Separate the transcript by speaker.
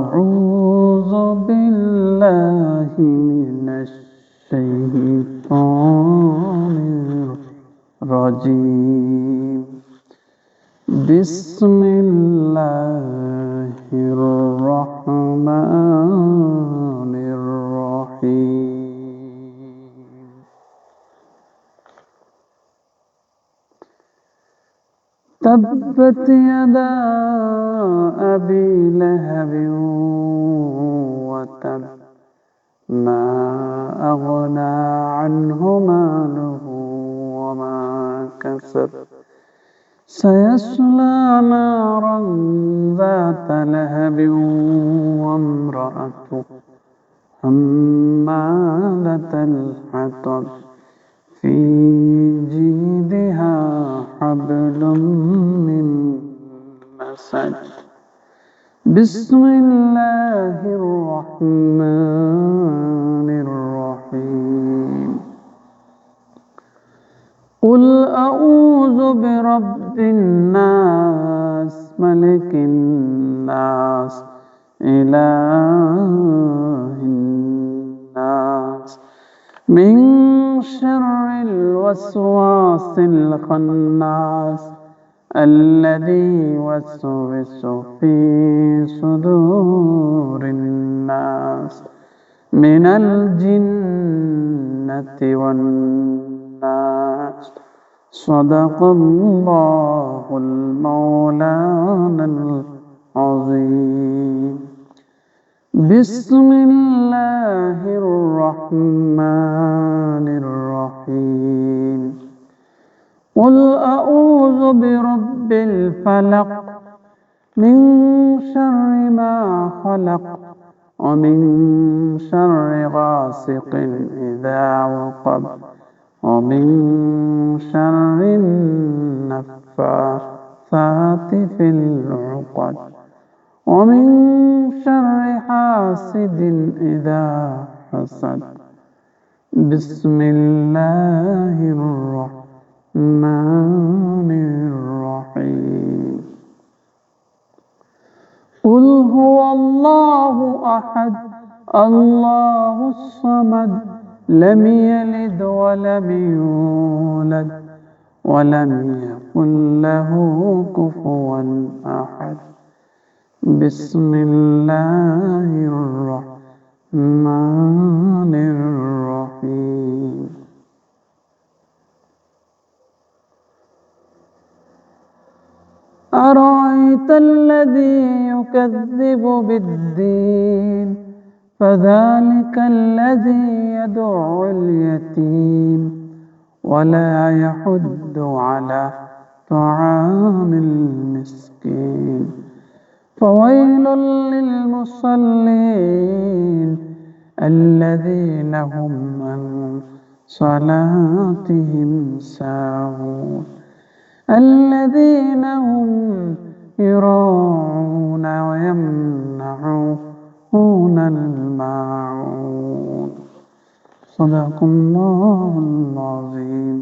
Speaker 1: أعوذ بالله من الشيطان الرجيم. بسم الله الرحمن الرحيم. تبت يدا أبي لهب وتب ما أغنى عنه ماله وما كسب سيصلى نارا ذات لهب وامرأته حمالة الحطب في جيدها حبل من مسد. بسم الله الرحمن الرحيم. قل أعوذ برب الناس ملك الناس إله الناس من شر الوسواس الخناس الذي يوسوس في صدور الناس من الجنة والناس. صدق الله المولانا العظيم. بسم الله الرحمن الرحيم. قل أعوذ برب الفلق من شر ما خلق ومن شر غاسق إذا وقب ومن شر النفاثات في العقد ومن شر حاسد إذا حسد. بسم الله الرحمن الرحيم. قل هو الله أحد الله الصمد لم يلد ولم يولد ولم يكن له كفوا أحد. بسم الله الرحمن الرحيم. أرأيت الذي يكذب بالدين فذلك الذي يدعو اليتيم ولا يحض على طعام المسكين. فويل للمصلين الذين هم عن صلاتهم ساهون الذين هم يراءون ويمنعون الماعون. صدق الله العظيم.